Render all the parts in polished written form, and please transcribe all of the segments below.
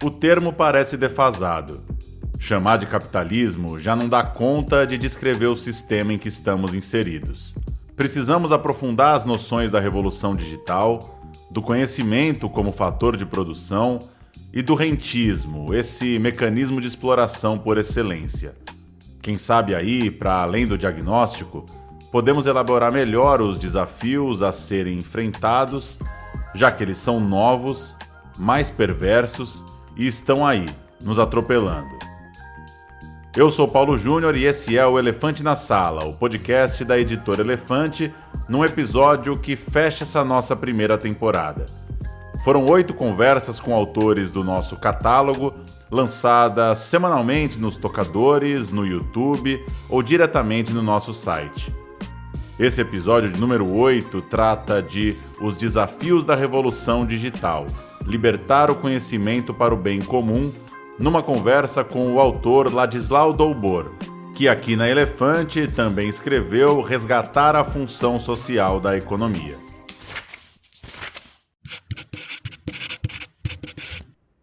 O termo parece defasado. Chamar de capitalismo já não dá conta de descrever o sistema em que estamos inseridos. Precisamos aprofundar as noções da revolução digital, do conhecimento como fator de produção e do rentismo, esse mecanismo de exploração por excelência. Quem sabe aí, para além do diagnóstico, podemos elaborar melhor os desafios a serem enfrentados, já que eles são novos, mais perversos e estão aí, nos atropelando. Eu sou Paulo Júnior e esse é o Elefante na Sala, o podcast da Editora Elefante, num episódio que fecha essa nossa primeira temporada. Foram 8 conversas com autores do nosso catálogo, lançadas semanalmente nos tocadores, no YouTube ou diretamente no nosso site. Esse episódio de número 8 trata de Os Desafios da Revolução Digital, libertar o conhecimento para o bem comum, numa conversa com o autor Ladislau Dolbor, que aqui na Elefante também escreveu Resgatar a Função Social da Economia.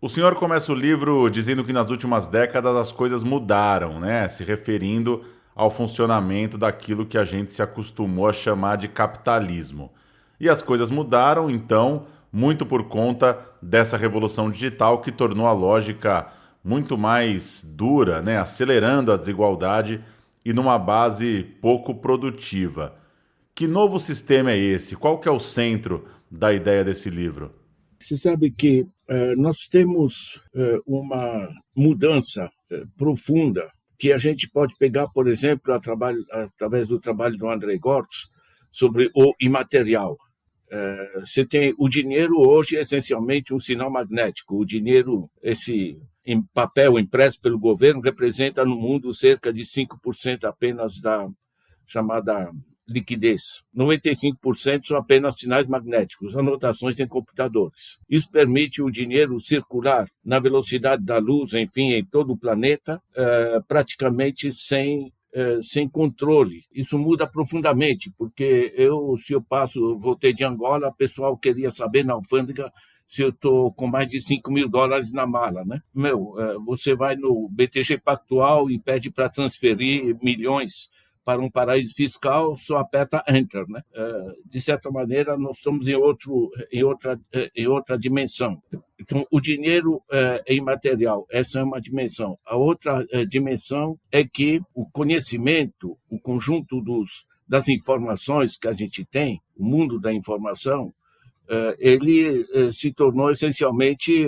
O senhor começa o livro dizendo que nas últimas décadas as coisas mudaram, né? Se referindo ao funcionamento daquilo que a gente se acostumou a chamar de capitalismo. E as coisas mudaram, então, muito por conta dessa revolução digital que tornou a lógica muito mais dura, né? Acelerando a desigualdade e numa base pouco produtiva. Que novo sistema é esse? Qual que é o centro da ideia desse livro? Você sabe que nós temos uma mudança profunda que a gente pode pegar, por exemplo, através do trabalho do André Gortz sobre o imaterial. Você tem o dinheiro hoje é essencialmente um sinal magnético. O dinheiro, esse em papel impresso pelo governo, representa no mundo cerca de 5% apenas da chamada liquidez. 95% são apenas sinais magnéticos, anotações em computadores. Isso permite o dinheiro circular na velocidade da luz, enfim, em todo o planeta, praticamente sem controle. Isso muda profundamente, porque voltei de Angola, o pessoal queria saber na alfândega se eu estou com mais de $5.000 na mala, né? Você vai no BTG Pactual e pede para transferir milhões para um paraíso fiscal, só aperta Enter, né? De certa maneira, nós estamos em outra dimensão. Então, o dinheiro é imaterial, essa é uma dimensão. A outra dimensão é que o conhecimento, o conjunto das informações que a gente tem, o mundo da informação, ele se tornou essencialmente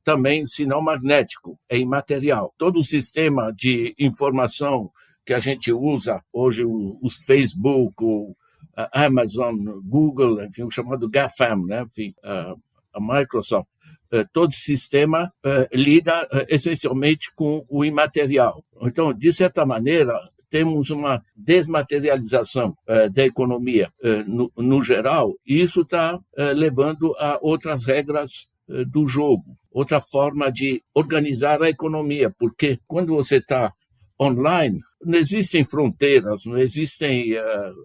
também sinal magnético, é imaterial. Todo o sistema de informação que a gente usa hoje, os Facebook, a Amazon, Google, enfim, o chamado GAFAM, né? Enfim, a Microsoft, todo o sistema lida essencialmente com o imaterial. Então, de certa maneira, temos uma desmaterialização da economia no geral, e isso está levando a outras regras do jogo, outra forma de organizar a economia, porque quando você está online, não existem fronteiras, não existem,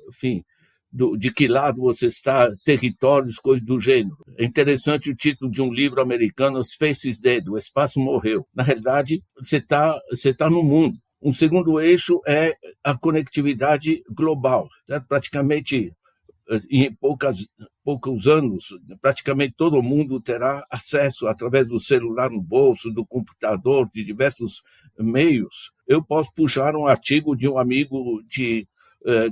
enfim, de que lado você está, territórios, coisas do gênero. É interessante o título de um livro americano, Space is Dead, o espaço morreu. Na realidade, você está no mundo. Um segundo eixo é a conectividade global. Praticamente, em poucos anos, praticamente todo mundo terá acesso, através do celular no bolso, do computador, de diversos meios. Eu posso puxar um artigo de um amigo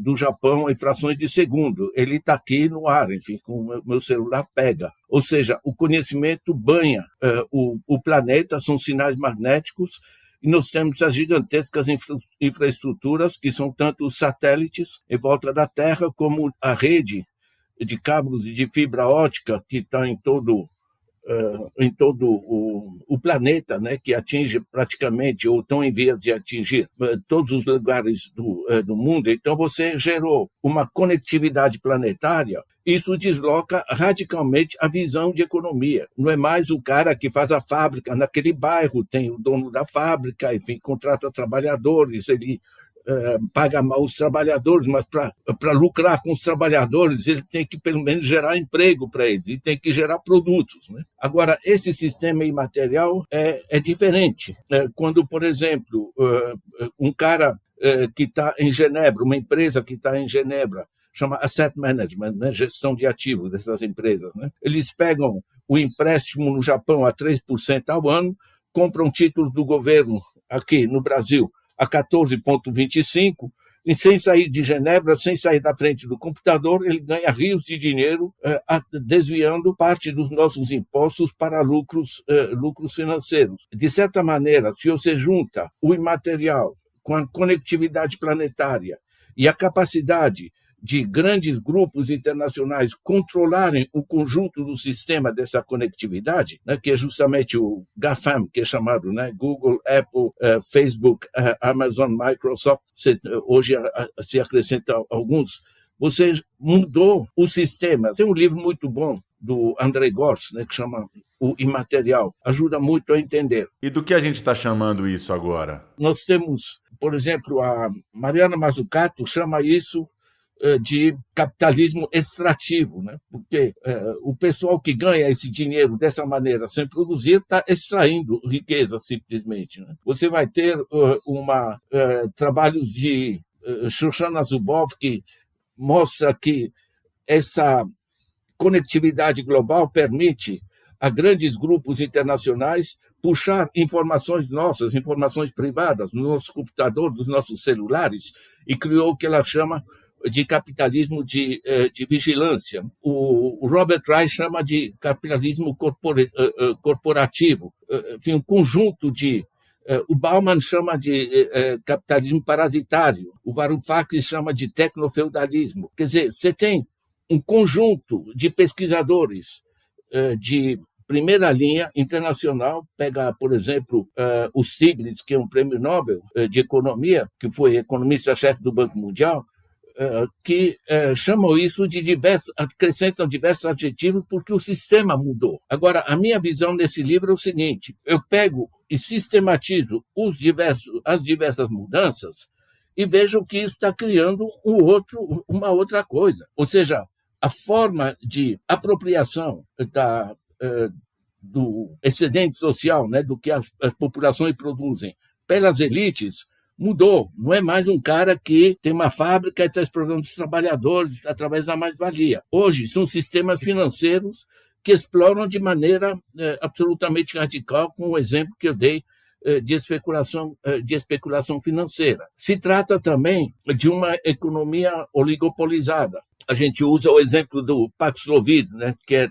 do Japão em frações de segundo. Ele está aqui no ar, enfim, com o meu celular pega. Ou seja, o conhecimento banha o planeta, são sinais magnéticos, e nós temos as gigantescas infraestruturas, que são tanto os satélites em volta da Terra, como a rede de cabos de fibra ótica que está em todo o planeta, né, que atinge praticamente, ou estão em vias de atingir, todos os lugares do mundo. Então, você gerou uma conectividade planetária. Isso desloca radicalmente a visão de economia. Não é mais o cara que faz a fábrica naquele bairro, tem o dono da fábrica, enfim, contrata trabalhadores, ele paga mal os trabalhadores, mas para lucrar com os trabalhadores, ele tem que pelo menos gerar emprego para eles e tem que gerar produtos, né? Agora, esse sistema imaterial é diferente. Quando, por exemplo, um cara que está em Genebra, uma empresa que está em Genebra, chama Asset Management, né? Gestão de ativos dessas empresas, né? Eles pegam o empréstimo no Japão a 3% ao ano, compram títulos do governo aqui no Brasil a 14,25%, e sem sair de Genebra, sem sair da frente do computador, ele ganha rios de dinheiro desviando parte dos nossos impostos para lucros financeiros. De certa maneira, se você junta o imaterial com a conectividade planetária e a capacidade de grandes grupos internacionais controlarem o conjunto do sistema dessa conectividade, né, que é justamente o GAFAM, que é chamado, né, Google, Apple, Facebook, Amazon, Microsoft, hoje se acrescentam alguns, você mudou o sistema. Tem um livro muito bom do André Gortz, né, que chama O Imaterial, ajuda muito a entender. E do que a gente está chamando isso agora? Nós temos, por exemplo, a Mariana Mazzucato chama isso de capitalismo extrativo, né? Porque o pessoal que ganha esse dinheiro dessa maneira, sem produzir, está extraindo riqueza simplesmente, né? Você vai ter trabalhos de Shoshana Zuboff que mostra que essa conectividade global permite a grandes grupos internacionais puxar informações nossas, informações privadas, no nosso computador, dos nossos celulares, e criou o que ela chama de capitalismo de vigilância. O Robert Reich chama de capitalismo corporativo. Enfim, um conjunto de... O Bauman chama de capitalismo parasitário. O Varoufakis chama de tecnofeudalismo. Quer dizer, você tem um conjunto de pesquisadores de primeira linha internacional, pega, por exemplo, o Stiglitz, que é um prêmio Nobel de economia, que foi economista-chefe do Banco Mundial, que chamam isso de acrescentam diversos adjetivos porque o sistema mudou. Agora, a minha visão nesse livro é o seguinte: eu pego e sistematizo as diversas mudanças e vejo que isso está criando uma outra coisa. Ou seja, a forma de apropriação do excedente social, né, do que as populações produzem pelas elites, mudou. Não é mais um cara que tem uma fábrica e está explorando os trabalhadores através da mais-valia. Hoje, são sistemas financeiros que exploram de maneira absolutamente radical, com o exemplo que eu dei de especulação financeira. Se trata também de uma economia oligopolizada. A gente usa o exemplo do Paxlovid, né, que é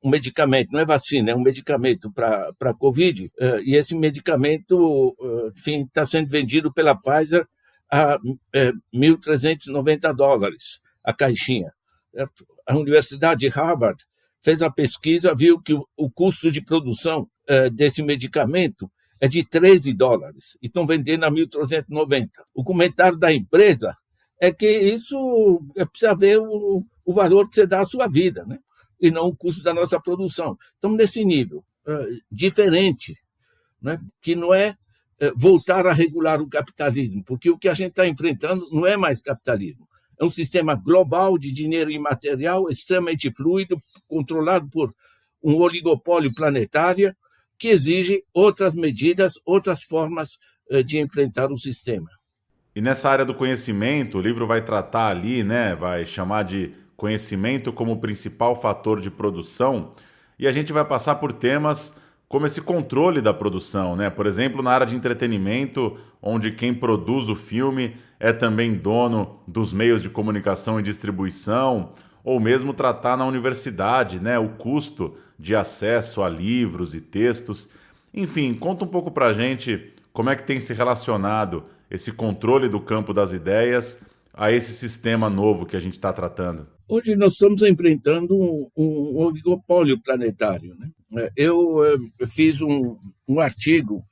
um medicamento, não é vacina, é um medicamento para a Covid, e esse medicamento, enfim, está sendo vendido pela Pfizer a $1.390 a caixinha. Certo? A Universidade de Harvard fez a pesquisa, viu que o custo de produção desse medicamento é de $13, e estão vendendo a $1.390. O comentário da empresa é que isso precisa ver o valor que você dá à sua vida, né? E não o custo da nossa produção. Estamos nesse nível diferente, né? Que não é voltar a regular o capitalismo, porque o que a gente está enfrentando não é mais capitalismo. É um sistema global de dinheiro imaterial, extremamente fluido, controlado por um oligopólio planetário, que exige outras medidas, outras formas de enfrentar o sistema. E nessa área do conhecimento, o livro vai tratar ali, né? Vai chamar de conhecimento como principal fator de produção, e a gente vai passar por temas como esse controle da produção, né? Por exemplo, na área de entretenimento, onde quem produz o filme é também dono dos meios de comunicação e distribuição, ou mesmo tratar na universidade, né? O custo de acesso a livros e textos. Enfim, conta um pouco pra gente como é que tem se relacionado esse controle do campo das ideias a esse sistema novo que a gente está tratando. Hoje nós estamos enfrentando um oligopólio planetário, né? Eu fiz um artigo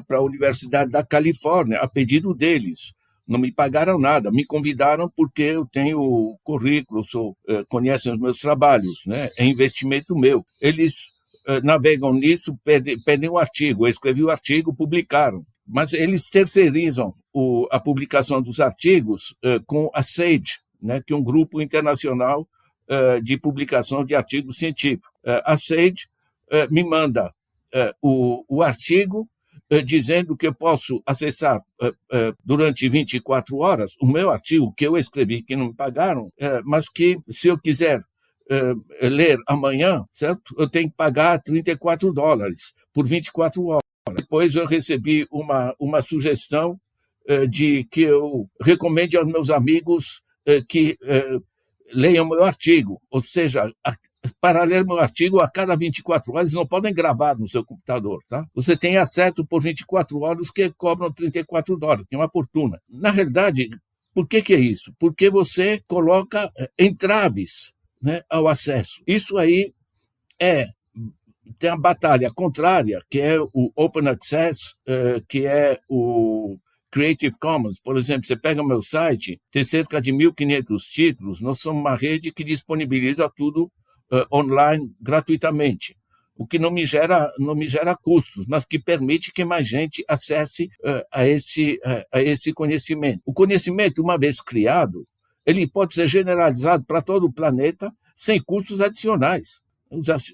para a Universidade da Califórnia, a pedido deles. Não me pagaram nada, me convidaram porque eu tenho currículo, conhecem os meus trabalhos, né? É investimento meu. Eles navegam nisso, pedem o artigo. Eu escrevi o artigo, publicaram. mas eles terceirizam a publicação dos artigos com a SAGE, né, que é um grupo internacional de publicação de artigos científicos. A SAGE me manda o artigo dizendo que eu posso acessar durante 24 horas o meu artigo que eu escrevi, que não me pagaram, mas que, se eu quiser ler amanhã, certo? Eu tenho que pagar $34 por 24 horas. Depois eu recebi uma sugestão de que eu recomende aos meus amigos que leiam meu artigo, ou seja, para ler meu artigo a cada 24 horas, não podem gravar no seu computador, tá? Você tem acesso por 24 horas que cobram $34, tem uma fortuna. Na realidade, por que é isso? Porque você coloca entraves, né, ao acesso. Isso aí tem a batalha contrária, que é o Open Access, que é o Creative Commons. Por exemplo, você pega o meu site, tem cerca de 1.500 títulos, nós somos uma rede que disponibiliza tudo online gratuitamente, o que não me gera custos, mas que permite que mais gente acesse a esse conhecimento. O conhecimento, uma vez criado, ele pode ser generalizado para todo o planeta sem custos adicionais.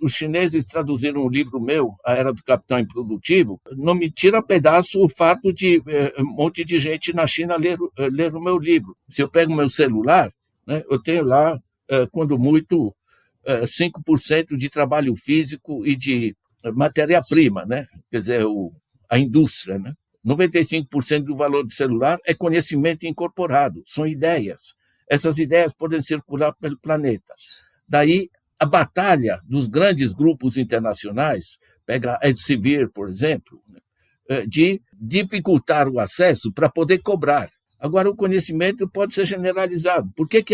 Os chineses traduziram um livro meu, A Era do Capital Improdutivo. Não me tira pedaço o fato de um monte de gente na China ler o meu livro. Se eu pego meu celular, né, eu tenho lá, quando muito, 5% de trabalho físico e de matéria-prima, né? Quer dizer, a indústria. Né? 95% do valor do celular é conhecimento incorporado, são ideias. Essas ideias podem circular pelo planeta. Daí, a batalha dos grandes grupos internacionais, pega a Elsevier, por exemplo, de dificultar o acesso para poder cobrar. Agora, o conhecimento pode ser generalizado. Por que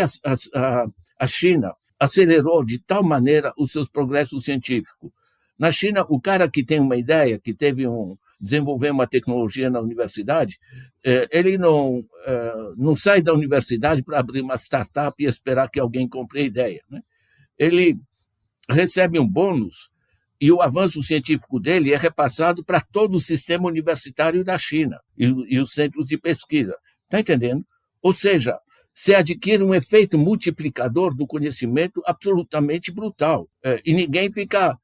a China acelerou de tal maneira os seus progressos científicos? Na China, o cara que tem uma ideia, que desenvolver uma tecnologia na universidade, ele não sai da universidade para abrir uma startup e esperar que alguém compre a ideia, né? Ele recebe um bônus e o avanço científico dele é repassado para todo o sistema universitário da China e os centros de pesquisa. Está entendendo? Ou seja, se adquire um efeito multiplicador do conhecimento absolutamente brutal. E ninguém fica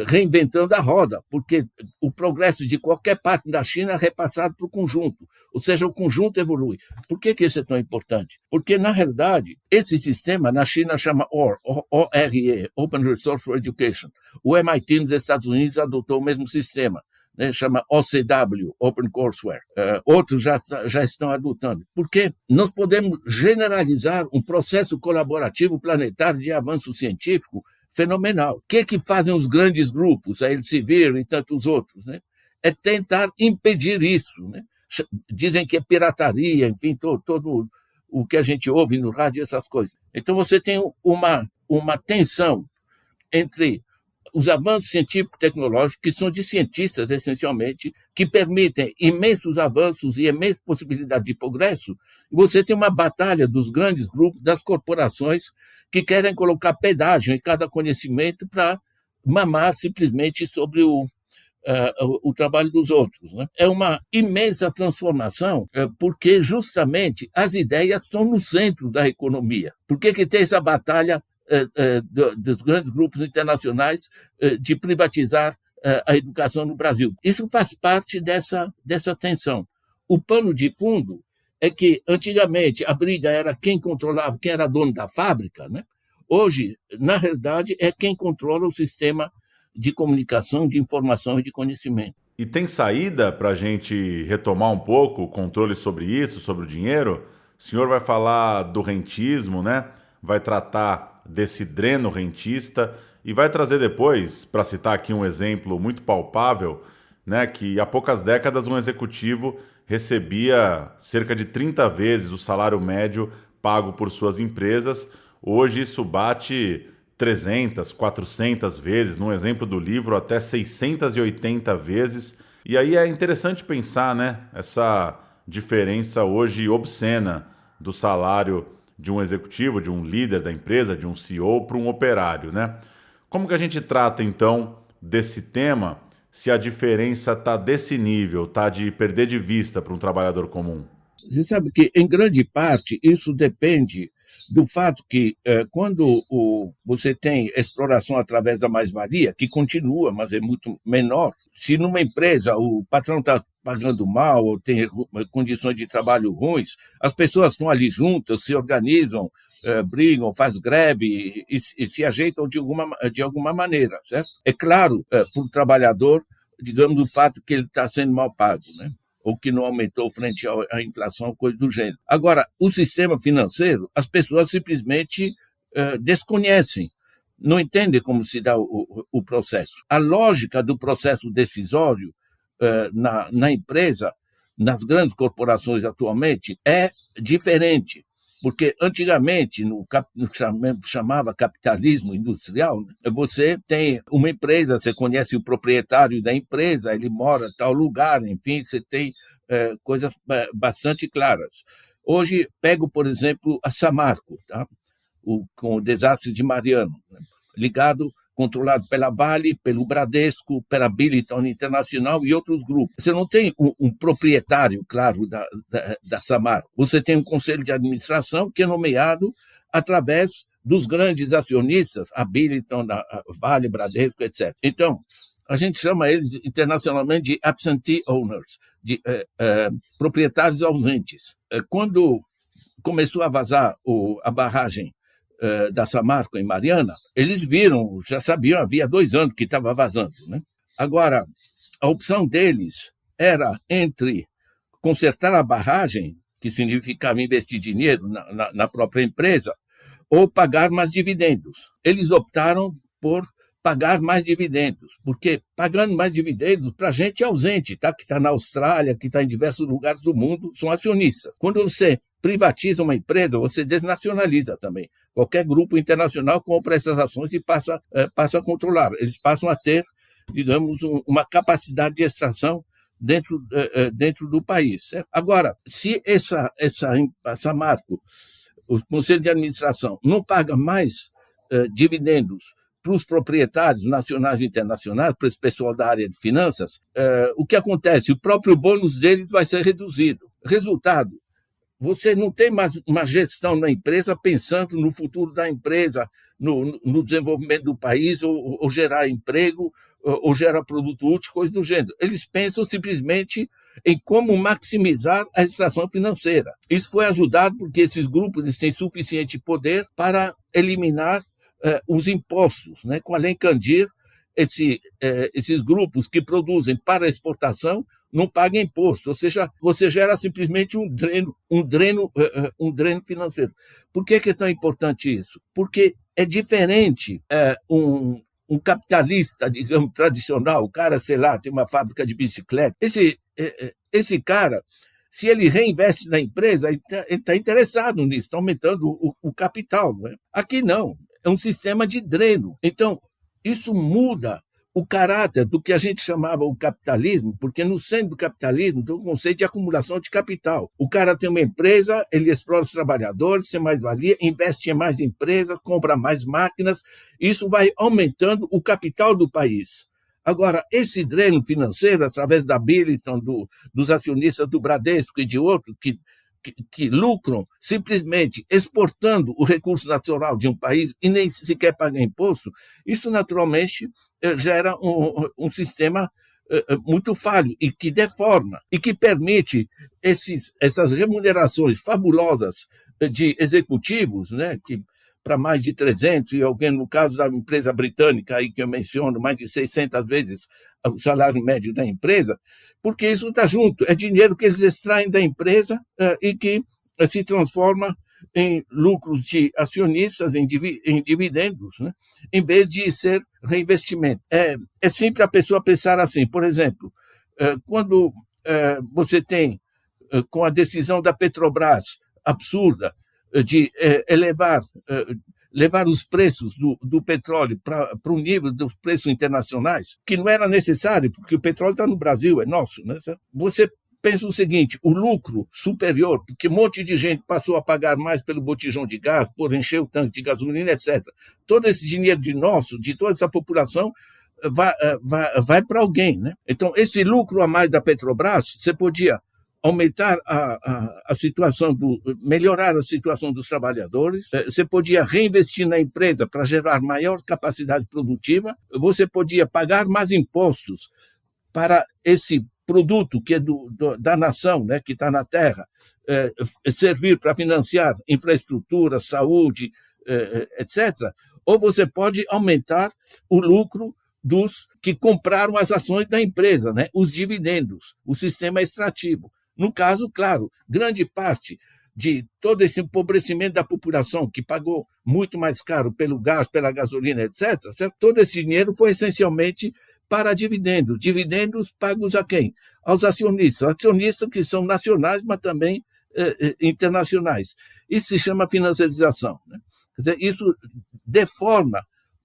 reinventando a roda, porque o progresso de qualquer parte da China é repassado para o conjunto, ou seja, o conjunto evolui. Por que isso é tão importante? Porque, na realidade, esse sistema na China chama ORE, Open Resource for Education. O MIT nos Estados Unidos adotou o mesmo sistema, né, chama OCW, Open Courseware. Outros já estão adotando. Porque nós podemos generalizar um processo colaborativo planetário de avanço científico fenomenal. O que fazem os grandes grupos, a Elsevier e tantos outros, né? É tentar impedir isso, né? Dizem que é pirataria, enfim, todo o que a gente ouve no rádio, essas coisas. Então você tem uma tensão entre os avanços científico-tecnológicos, que são de cientistas, essencialmente, que permitem imensos avanços e imensas possibilidades de progresso, e você tem uma batalha dos grandes grupos, das corporações, que querem colocar pedágio em cada conhecimento para mamar simplesmente sobre o trabalho dos outros. Né? É uma imensa transformação, porque justamente as ideias estão no centro da economia. Por que tem essa batalha dos grandes grupos internacionais de privatizar a educação no Brasil? Isso faz parte dessa tensão. O pano de fundo é que, antigamente, a briga era quem controlava, quem era dono da fábrica, né? Hoje, na realidade, é quem controla o sistema de comunicação, de informação e de conhecimento. E tem saída para a gente retomar um pouco o controle sobre isso, sobre o dinheiro? O senhor vai falar do rentismo, né? Vai tratar desse dreno rentista e vai trazer depois, para citar aqui um exemplo muito palpável, né, que há poucas décadas um executivo recebia cerca de 30 vezes o salário médio pago por suas empresas. Hoje isso bate 300, 400 vezes, no exemplo do livro, até 680 vezes. E aí é interessante pensar, né, essa diferença hoje obscena do salário de um executivo, de um líder da empresa, de um CEO, para um operário, né? Como que a gente trata, então, desse tema se a diferença está desse nível, tá de perder de vista para um trabalhador comum? Você sabe que, em grande parte, isso depende do fato que, quando você tem exploração através da mais-valia, que continua, mas é muito menor, se numa empresa o patrão está pagando mal ou tem condições de trabalho ruins, as pessoas estão ali juntas, se organizam, brigam, fazem greve e se ajeitam de alguma maneira, certo? É claro, para o trabalhador, digamos, o fato que ele está sendo mal pago, né? Ou que não aumentou frente à inflação, coisa do gênero. Agora, o sistema financeiro, as pessoas simplesmente desconhecem, não entendem como se dá o processo. A lógica do processo decisório na empresa, nas grandes corporações atualmente, é diferente. Porque antigamente, no que chamava capitalismo industrial, né, você tem uma empresa, você conhece o proprietário da empresa, ele mora em tal lugar, enfim, você tem coisas bastante claras. Hoje, pego, por exemplo, a Samarco, tá? Com o desastre de Mariana, né? Controlado pela Vale, pelo Bradesco, pela Billiton Internacional e outros grupos. Você não tem um proprietário, claro, da Samarco. Você tem um conselho de administração que é nomeado através dos grandes acionistas, a Billiton, a Vale, Bradesco, etc. Então, a gente chama eles internacionalmente de absentee owners, de proprietários ausentes. Quando começou a vazar a barragem da Samarco em Mariana, eles viram, já sabiam, havia 2 anos que estava vazando, né? Agora, a opção deles era entre consertar a barragem, que significava investir dinheiro na própria empresa, ou pagar mais dividendos. Eles optaram por pagar mais dividendos, porque pagando mais dividendos, para a gente é ausente, tá? Que está na Austrália, que está em diversos lugares do mundo, são acionistas. Quando você privatiza uma empresa, você desnacionaliza também. Qualquer grupo internacional compra essas ações e passa a controlar. Eles passam a ter, digamos, uma capacidade de extração dentro do país. Certo? Agora, se essa Samarco, o Conselho de Administração, não paga mais dividendos para os proprietários nacionais e internacionais, para esse pessoal da área de finanças, o que acontece? O próprio bônus deles vai ser reduzido. Resultado, você não tem mais uma gestão na empresa pensando no futuro da empresa, no desenvolvimento do país, ou gerar emprego, ou gerar produto útil, coisa do gênero. Eles pensam simplesmente em como maximizar a extração financeira. Isso foi ajudado porque esses grupos têm suficiente poder para eliminar os impostos, né? Com a Lei Candir, esses grupos que produzem para exportação não pagam imposto, ou seja, você gera simplesmente um dreno financeiro. Por que é tão importante isso? Porque é diferente um capitalista, digamos, tradicional, o cara, sei lá, tem uma fábrica de bicicleta. Esse cara, se ele reinveste na empresa, ele está interessado nisso, está aumentando o capital. Né? Aqui não, é um sistema de dreno. Então, isso muda o caráter do que a gente chamava o capitalismo, porque no centro do capitalismo tem um conceito de acumulação de capital. O cara tem uma empresa, ele explora os trabalhadores, tem mais valia, investe em mais empresas, compra mais máquinas, isso vai aumentando o capital do país. Agora, esse dreno financeiro, através da Billiton, dos acionistas do Bradesco e de outros, que lucram simplesmente exportando o recurso natural de um país e nem sequer pagam imposto, isso naturalmente gera um sistema muito falho e que deforma e que permite essas remunerações fabulosas de executivos, né, que para mais de 300, e alguém, no caso da empresa britânica, aí que eu menciono, mais de 600 vezes o salário médio da empresa, porque isso está junto, é dinheiro que eles extraem da empresa e que se transforma em lucros de acionistas, em dividendos, né? Em vez de ser reinvestimento. É sempre a pessoa pensar assim, por exemplo, quando você tem, com a decisão da Petrobras absurda, de levar os preços do petróleo para o nível dos preços internacionais, que não era necessário, porque o petróleo está no Brasil, é nosso. Né? Você pensa o seguinte, o lucro superior, porque um monte de gente passou a pagar mais pelo botijão de gás, por encher o tanque de gasolina, etc. Todo esse dinheiro de toda essa população vai para alguém, né? Então, esse lucro a mais da Petrobras, você podia aumentar a situação, melhorar a situação dos trabalhadores, você podia reinvestir na empresa para gerar maior capacidade produtiva, você podia pagar mais impostos para esse produto que é da nação, né, que está na terra, servir para financiar infraestrutura, saúde, etc. Ou você pode aumentar o lucro dos que compraram as ações da empresa, né, os dividendos, o sistema extrativo. No caso, claro, grande parte de todo esse empobrecimento da população, que pagou muito mais caro pelo gás, pela gasolina, etc., certo? Todo esse dinheiro foi essencialmente para dividendos. Dividendos pagos a quem? Aos acionistas. Acionistas que são nacionais, mas também internacionais. Isso se chama financiarização, né? Quer dizer, isso deforma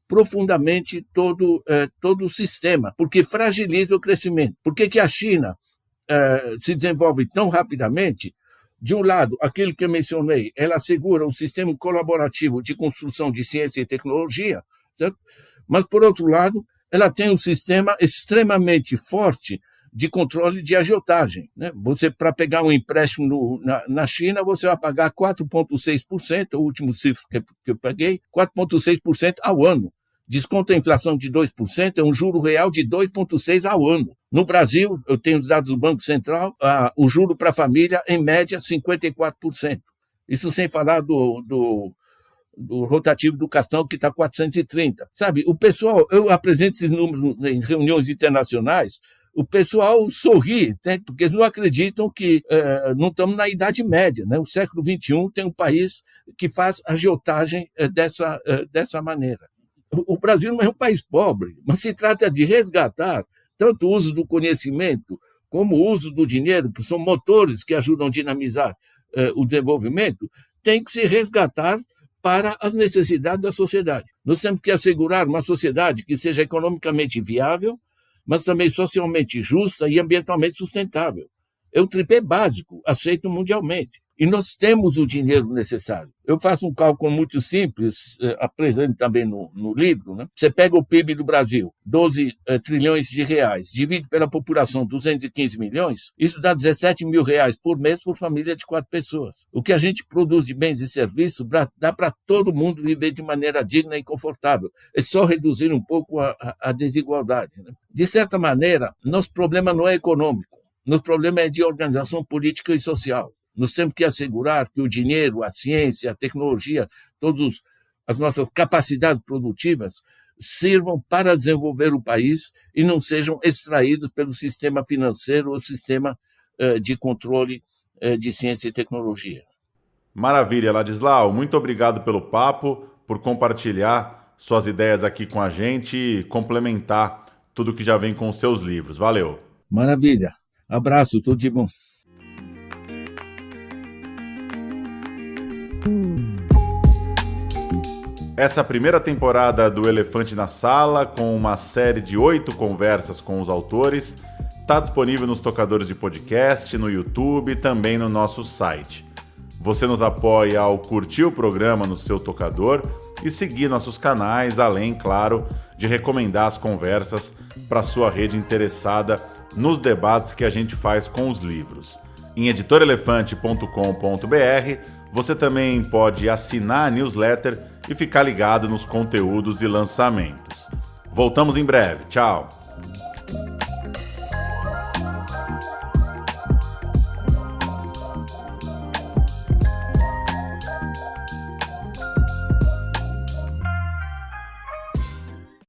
profundamente todo o sistema, porque fragiliza o crescimento. Por que a China se desenvolve tão rapidamente? De um lado, aquilo que eu mencionei, ela assegura um sistema colaborativo de construção de ciência e tecnologia, certo? Mas, por outro lado, ela tem um sistema extremamente forte de controle de agiotagem, né? Você, para pegar um empréstimo na China, você vai pagar 4,6%, o último cifra que eu paguei, 4,6% ao ano. Desconta a inflação de 2%, é um juro real de 2,6% ao ano. No Brasil, eu tenho os dados do Banco Central, o juro para a família, em média, 54%. Isso sem falar do rotativo do cartão, que está 430. Sabe, o pessoal, eu apresento esses números em reuniões internacionais, o pessoal sorri, né, porque eles não acreditam que não estamos na Idade Média, né? O século XXI tem um país que faz agiotagem dessa maneira. O Brasil não é um país pobre, mas se trata de resgatar tanto o uso do conhecimento como o uso do dinheiro, que são motores que ajudam a dinamizar o desenvolvimento, tem que se resgatar para as necessidades da sociedade. Nós temos que assegurar uma sociedade que seja economicamente viável, mas também socialmente justa e ambientalmente sustentável. É o tripé básico, aceito mundialmente. E nós temos o dinheiro necessário. Eu faço um cálculo muito simples, apresento também no livro, né? Você pega o PIB do Brasil, 12 trilhões de reais, divide pela população 215 milhões, isso dá 17 mil reais por mês por família de 4 pessoas. O que a gente produz de bens e serviços dá para todo mundo viver de maneira digna e confortável. É só reduzir um pouco a desigualdade, né? De certa maneira, nosso problema não é econômico, nosso problema é de organização política e social. Nós temos que assegurar que o dinheiro, a ciência, a tecnologia, todas as nossas capacidades produtivas sirvam para desenvolver o país e não sejam extraídos pelo sistema financeiro ou sistema de controle de ciência e tecnologia. Maravilha, Ladislau. Muito obrigado pelo papo, por compartilhar suas ideias aqui com a gente e complementar tudo que já vem com os seus livros. Valeu. Maravilha. Abraço, tudo de bom. Essa primeira temporada do Elefante na Sala, com uma série de 8 conversas com os autores, está disponível nos tocadores de podcast, no YouTube e também no nosso site. Você nos apoia ao curtir o programa no seu tocador e seguir nossos canais, além, claro, de recomendar as conversas para sua rede interessada nos debates que a gente faz com os livros. Em editorelefante.com.br você também pode assinar a newsletter e ficar ligado nos conteúdos e lançamentos. Voltamos em breve. Tchau!